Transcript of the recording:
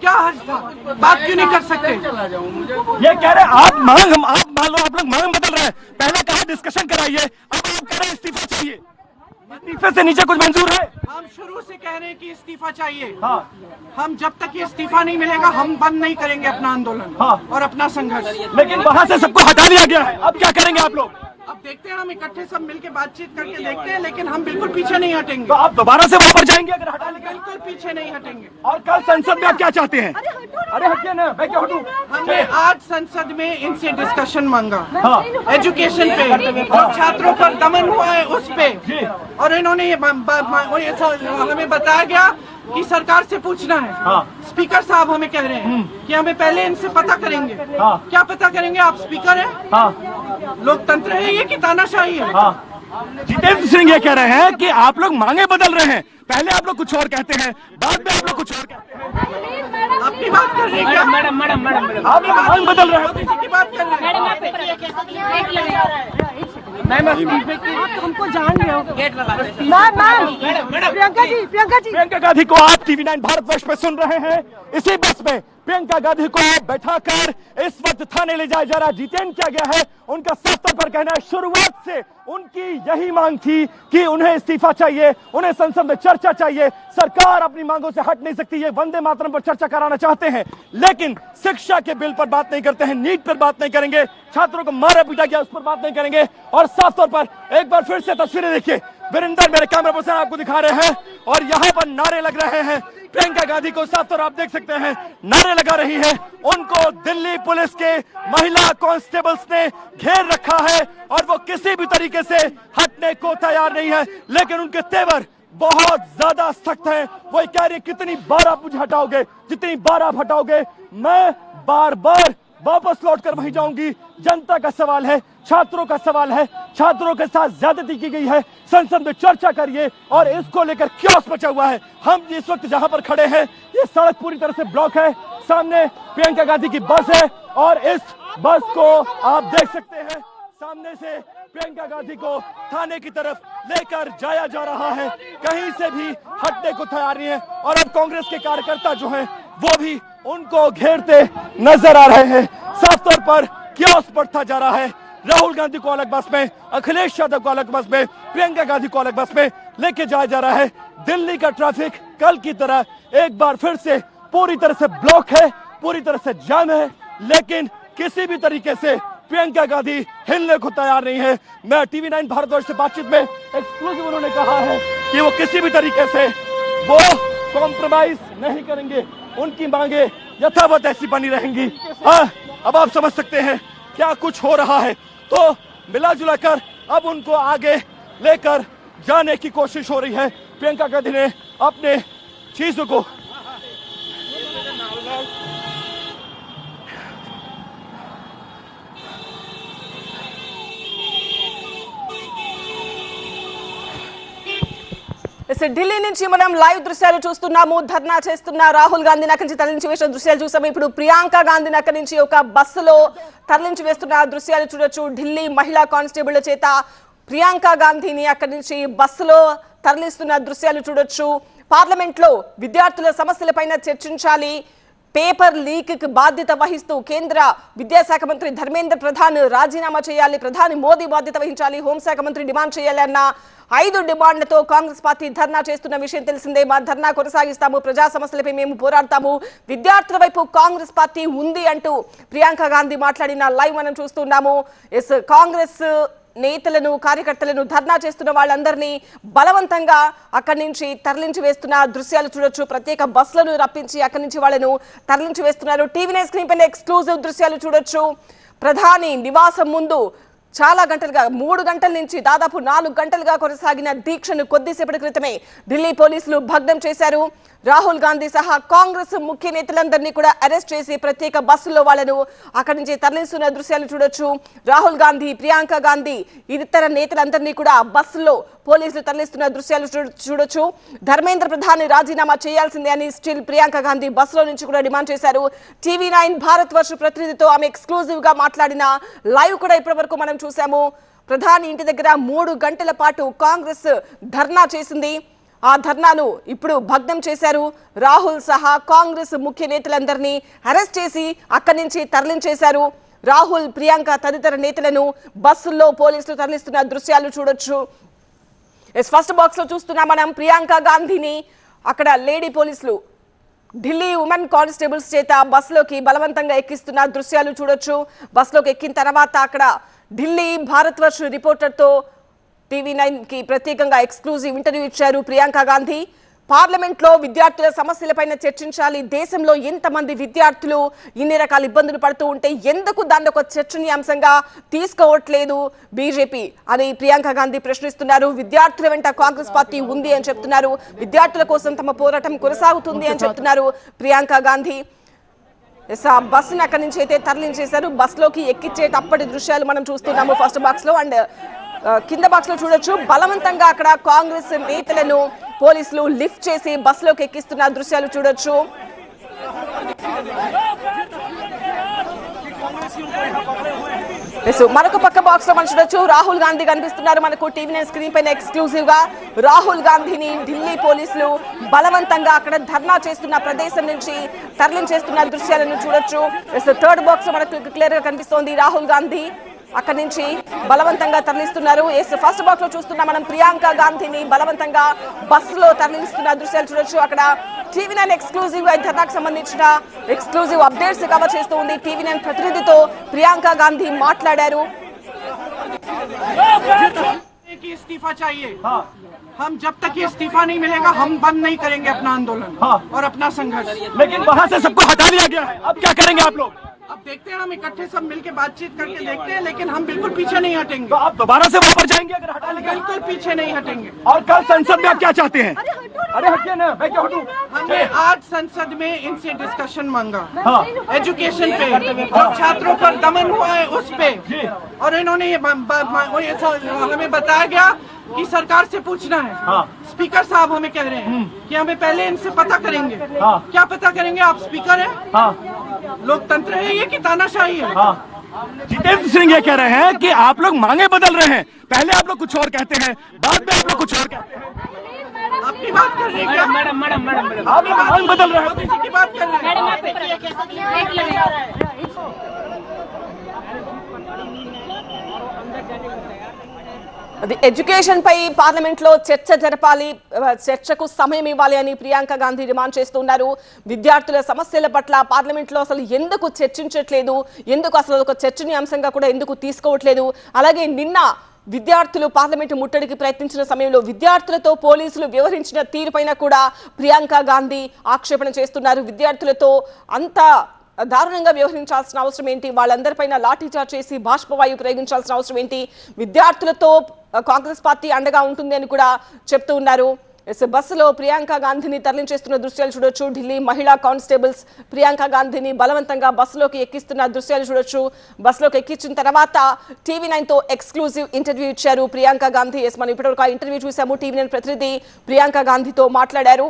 क्या हर्ज था? बात क्यों नहीं कर सकते? ये कह रहे आप मांग, आप मान लो आप लोग मांग बदल रहे हैं। पहले कहा डिस्कशन कराइए, अब आप कह रहे हैं इस्तीफा चाहिए। इस्तीफे से नीचे कुछ मंजूर है? हम शुरू से कह रहे हैं कि इस्तीफा चाहिए। हाँ। हम जब तक ये इस्तीफा नहीं मिलेगा हम बंद नहीं करेंगे अपना आंदोलन। हाँ। और अपना संघर्ष। लेकिन वहां से सबको हटा दिया गया है, अब क्या करेंगे आप लोग? अब देखते हैं, हम इकट्ठे सब मिलकर बातचीत करके देखते हैं, लेकिन हम बिल्कुल पीछे नहीं हटेंगे। तो आप दोबारा से वहां पर जाएंगे अगर हटा लेंगे? बिल्कुल पीछे नहीं हटेंगे। और कल संसद में आप क्या चाहते हैं? अरे हटिए ना, मैं क्या हटूं? हमने आज संसद में इनसे डिस्कशन मांगा। हाँ। एजुकेशन पे और छात्रों पर दमन हुआ है उस पे। और इन्होंने ये हमें बताया गया कि सरकार से पूछना है। हाँ। स्पीकर साहब हमें कह रहे हैं कि हमें पहले इनसे पता करेंगे। हाँ। क्या पता करेंगे? आप स्पीकर हैं? हाँ। लोकतंत्र है ये कि तानाशाही है? हाँ। जितेंद्र सिंह ये कह रहे हैं कि आप लोग मांगे बदल रहे हैं, पहले आप लोग कुछ और कहते हैं, बाद में आप लोग कुछ और कहते हैं। अपनी बात कर रहे हैं क्या? मैडम आप लोग मांग बदल रहे हैं। किसी की बात कर रहे हैं। हमको जान रहे हो। प्रियंका गांधी को आप TV9 भारतवर्ष पे सुन रहे हैं। इसी बस में प्रियंका गांधी को बैठाकर इस वक्त थाने ले जाया जा रहा। डिटेन किया गया है। उनका साफ तौर पर कहना है शुरुआत से उनकी यही मांग थी कि उन्हें इस्तीफा चाहिए, उन्हें संसद में चर्चा चाहिए। सरकार अपनी मांगों से हट नहीं सकती। ये वंदे मातरम पर चर्चा कराना चाहते हैं, लेकिन शिक्षा के बिल पर बात नहीं करते हैं, नीट पर बात नहीं करेंगे, छात्रों को मारा पीटा गया उस पर बात नहीं करेंगे। और साफ तौर पर एक बार फिर से तस्वीरें देखिए, वीरेंद्र मेरे कैमरा पर्सन आपको दिखा रहे हैं, और यहाँ पर नारे लग रहे हैं। प्रियंका गांधी को साफ तौर आप देख सकते हैं नारे लगा रही है। उनको दिल्ली पुलिस के महिला कांस्टेबल्स ने घेर रखा है और वो किसी भी तरीके से हटने को तैयार नहीं है। लेकिन उनके तेवर बहुत ज्यादा सख्त हैं। वो कह रही है कितनी बार आप मुझे हटाओगे, जितनी बार आप हटाओगे मैं बार बार वापस लौटकर वहीं जाऊंगी। जनता का सवाल है, छात्रों का सवाल है, छात्रों के साथ ज्यादती की गई है, संसद में चर्चा करिए। और इसको लेकर क्योस मचा हुआ है। हम इस वक्त जहां पर खड़े हैं ये सड़क पूरी तरह से ब्लॉक है। सामने प्रियंका गांधी की बस है और इस बस को आप देख सकते हैं सामने से प्रियंका गांधी को थाने की तरफ लेकर जाया जा रहा है। कहीं से भी हटने को तैयार नहीं है। और अब कांग्रेस के कार्यकर्ता जो हैं वो भी उनको घेरते नजर आ रहे हैं। साफ तौर पर क्योस बढ़ता जा रहा है। राहुल गांधी को अलग बस में, अखिलेश यादव को अलग बस में, प्रियंका गांधी को अलग बस में लेके जाया जा रहा है। दिल्ली का ट्रैफिक कल की तरह एक बार फिर से पूरी तरह से ब्लॉक है, पूरी तरह से जाम है। लेकिन किसी भी तरीके से प्रियंका गांधी हिलने को तैयार नहीं है। मैं TV9 भारतवर्ष से बातचीत में एक्सक्लूसिव उन्होंने कहा है कि वो किसी भी तरीके से वो कॉम्प्रोमाइज नहीं करेंगे। उनकी मांगे यथावत ऐसी बनी रहेंगी। हाँ, अब आप समझ सकते हैं क्या कुछ हो रहा है। तो मिला जुला कर अब उनको आगे लेकर जाने की कोशिश हो रही है। प्रियंका गांधी ने अपने चीजों को ఢిల్లీ నుంచి మనం లైవ్ దృశ్యాలు చూస్తున్నాము. ధర్నా చేస్తున్న రాహుల్ గాంధీని అక్కడి నుంచి తరలించి వేసిన దృశ్యాలు చూసాము. ఇప్పుడు ప్రియాంక గాంధీని అక్కడి నుంచి ఒక బస్సులో తరలించి వేస్తున్న దృశ్యాలు చూడొచ్చు. ఢిల్లీ మహిళా కానిస్టేబుల్ చేత ప్రియాంక గాంధీని అక్కడి నుంచి బస్సులో తరలిస్తున్న దృశ్యాలు చూడొచ్చు. పార్లమెంట్ లో విద్యార్థుల సమస్యలపైన చర్చించాలి, పేపర్ లీక్ కి బాధ్యత వహిస్తూ కేంద్ర విద్యాశాఖ మంత్రి ధర్మేంద్ర ప్రధాన్ రాజీనామా చేయాలి, ప్రధాని మోదీ బాధ్యత వహించాలి, హోంశాఖ మంత్రి డిమాండ్ చేయాలి అన్న 5 డిమాండ్లతో కాంగ్రెస్ పార్టీ ధర్నా చేస్తున్న విషయం తెలిసిందే. మా ధర్నా కొనసాగిస్తాము, ప్రజా సమస్యలపై మేము పోరాడతాము, విద్యార్థుల వైపు కాంగ్రెస్ పార్టీ ఉంది అంటూ ప్రియాంక గాంధీ మాట్లాడిన లైవ్ మనం చూస్తున్నాము. కాంగ్రెస్ నేతలను, కార్యకర్తలను, ధర్నా చేస్తున్న వాళ్ళందరినీ బలవంతంగా అక్కడి నుంచి తరలించి వేస్తున్న దృశ్యాలు చూడొచ్చు. ప్రత్యేక బస్సులను రప్పించి అక్కడి నుంచి వాళ్ళను తరలించి వేస్తున్నారు. TV9 స్క్రీన్ పైన ఎక్స్క్లూజివ్ దృశ్యాలు చూడొచ్చు. ప్రధాని నివాసం ముందు చాలా గంటలుగా 3 గంటల నుంచి దాదాపు 4 గంటలుగా కొనసాగిన దీక్షను కొద్దిసేపటి క్రితమే ఢిల్లీ పోలీసులు భగ్నం చేశారు. రాహుల్ గాంధీ సహా కాంగ్రెస్ ముఖ్య నేతలందరినీ కూడా అరెస్ట్ చేసి ప్రత్యేక బస్సుల్లో వాళ్ళను అక్కడి నుంచి తరలిస్తున్న దృశ్యాలు చూడొచ్చు. రాహుల్ గాంధీ, ప్రియాంక గాంధీ, ఇతర నేతలందరినీ కూడా బస్సుల్లో పోలీసులు తరలిస్తున్న దృశ్యాలు చూడొచ్చు. ధర్మేంద్ర ప్రధాన్ రాజీనామా చేయాల్సిందే అని స్టిల్ ప్రియాంక గాంధీ బస్సులో నుంచి కూడా డిమాండ్ చేశారు. TV9 భారతవర్ష ప్రతినిధితో ఆమె ఎక్స్క్లూజివ్ గా మాట్లాడిన లైవ్ కూడా ఇప్పటివరకు మనం చూసాము. ప్రధాని ఇంటి దగ్గర 3 గంటల పాటు కాంగ్రెస్ ధర్నా చేసింది. ఆ ధర్నాను ఇప్పుడు భగ్నం చేశారు. రాహుల్ సహా కాంగ్రెస్ ముఖ్య నేతలందరినీ అరెస్ట్ చేసి అక్కడి నుంచి తరలించేశారు. రాహుల్, ప్రియాంక తదితర నేతలను బస్సుల్లో పోలీసులు తరలిస్తున్న దృశ్యాలు చూడొచ్చు. ఫస్ట్ బాక్స్ లో చూస్తున్నాం మనం ప్రియాంక గాంధీని. అక్కడ లేడీ పోలీసులు ఢిల్లీ ఉమెన్ కానిస్టేబుల్స్ చేత బస్సులోకి బలవంతంగా ఎక్కిస్తున్న దృశ్యాలు చూడొచ్చు. బస్సులోకి ఎక్కిన తర్వాత అక్కడ ఢిల్లీ భారతవర్ష్ రిపోర్టర్తో TV9 కి ప్రత్యేకంగా ఎక్స్క్లూజివ్ ఇంటర్వ్యూ ఇచ్చారు ప్రియాంక గాంధీ. పార్లమెంట్లో విద్యార్థుల సమస్యలపైన చర్చించాలి. దేశంలో ఎంతమంది విద్యార్థులు ఇన్ని రకాల ఇబ్బందులు పడుతూ ఉంటే ఎందుకు దాన్ని ఒక చర్చనీయాంశంగా తీసుకోవట్లేదు బీజేపీ అని ప్రియాంక గాంధీ ప్రశ్నిస్తున్నారు. విద్యార్థుల వెంట కాంగ్రెస్ పార్టీ ఉంది అని చెప్తున్నారు. విద్యార్థుల కోసం తమ పోరాటం కొనసాగుతుంది అని చెప్తున్నారు ప్రియాంక గాంధీ. బస్సును అక్కడి నుంచి అయితే తరలించేశారు. బస్సులోకి ఎక్కించేటప్పటి దృశ్యాలు మనం చూస్తున్నాము ఫస్ట్ బాక్స్ లో. అండ్ కింద బాక్స్ లో చూడొచ్చు, బలవంతంగా అక్కడ కాంగ్రెస్ నేతలను పోలీసులు లిఫ్ట్ చేసి బస్సులోకి ఎక్కిస్తున్న దృశ్యాలు చూడొచ్చు. మరొక పక్క బాక్స్ లో మనం చూడొచ్చు, రాహుల్ గాంధీ కనిపిస్తున్నారు మనకు TV9 స్క్రీన్ పైన ఎక్స్క్లూజివ్ గా. రాహుల్ గాంధీని ఢిల్లీ పోలీసులు బలవంతంగా అక్కడ ధర్నా చేస్తున్న ప్రదేశం నుంచి తరలించేస్తున్న దృశ్యాలను చూడొచ్చు. థర్డ్ బాక్స్ లో మనకు క్లియర్ గా కనిపిస్తోంది రాహుల్ గాంధీ అక్కడి నుంచి బలవంతంగా తరలిస్తున్నారు. ఫస్ట్ బాక్స్ లో చూస్తున్నా మనం ప్రియాంక గాంధీని బలవంతంగా బస్సులో తరలిస్తున్న దృశ్యాలు చూడొచ్చు. అక్కడ TV9 ఎక్స్క్లూజివ్ గా ధర్నాకు సంబంధించిన ఎక్స్క్లూజివ్ అప్డేట్స్ కవర్ చేస్తూ ఉంది. TV9 ప్రతినిధితో ప్రియాంక గాంధీ మాట్లాడారు. इस्तीफा चाहिए। हम जब तक ये इस्तीफा नहीं मिलेगा हम बंद नहीं करेंगे अपना आंदोलन और अपना संघर्ष। लेकिन वहां से सबको हटा दिया गया है, अब क्या करेंगे आप लोग? अब देखते हैं, हम इकट्ठे सब मिलके बातचीत करके देखते हैं, लेकिन हम बिल्कुल पीछे नहीं हटेंगे। तो आप दोबारा से वहां पर जाएंगे अगर हटा लेंगे? बिल्कुल पीछे नहीं हटेंगे। और कल संसद में आप क्या चाहते हैं? अरे हटिए ना, मैं क्या हटूं? हमने आज संसद में इनसे डिस्कशन मांगा एजुकेशन पे, और छात्रों पर दमन हुआ है उस पे, और इन्होंने हमें बताया गया कि सरकार से पूछना है। स्पीकर साहब हमें कह रहे हैं कि हमें पहले इनसे पता करेंगे। क्या पता करेंगे? आप स्पीकर हैं? लोकतंत्र है ये कि तानाशाही है? जितेंद्र सिंह ये कह रहे हैं कि आप लोग मांगे बदल रहे हैं, पहले आप लोग कुछ और कहते हैं, बाद में आप लोग कुछ और कहते हैं। अपनी बात कर रहे हैं क्या? मैडम आप लोग मांग बदल रहे हैं, किसी की बात कर रहे हैं? అది ఎడ్యుకేషన్ పై పార్లమెంట్ లో చర్చ జరపాలి, చర్చకు సమయం ఇవ్వాలి అని ప్రియాంక గాంధీ డిమాండ్ చేస్తున్నారు. విద్యార్థుల సమస్యల పట్ల పార్లమెంట్ లో అసలు ఎందుకు చర్చించట్లేదు, ఎందుకు అసలు ఒక చర్చనీయాంశంగా కూడా ఎందుకు తీసుకోవట్లేదు. అలాగే నిన్న విద్యార్థులు పార్లమెంటు ముట్టడికి ప్రయత్నించిన సమయంలో విద్యార్థులతో పోలీసులు వ్యవహరించిన తీరుపైన కూడా ప్రియాంక గాంధీ ఆక్షేపణ చేస్తున్నారు. విద్యార్థులతో అంత దారుణంగా వ్యవహరించాల్సిన అవసరం ఏంటి, వాళ్ళందరిపైన లాఠీచార్జ్ చేసి బాష్పవాయువు ప్రయోగించాల్సిన అవసరం ఏంటి, విద్యార్థులతో కాంగ్రెస్ పార్టీ అండగా ఉంటుంది అని కూడా చెప్తూ ఉన్నారు. బస్సులో ప్రియాంక గాంధీని తరలించేస్తున్న దృశ్యాలు చూడొచ్చు. ఢిల్లీ మహిళా కానిస్టేబుల్స్ ప్రియాంక గాంధీని బలవంతంగా బస్సులోకి ఎక్కిస్తున్న దృశ్యాలు చూడొచ్చు. బస్సులోకి ఎక్కించిన తర్వాత TV9 తో ఎక్స్క్లూజివ్ ఇంటర్వ్యూ ఇచ్చారు ప్రియాంక గాంధీ. మనం ఇప్పటివరకు ఆ ఇంటర్వ్యూ చూసాము. TV9 ప్రతినిధి ప్రియాంక గాంధీతో మాట్లాడారు.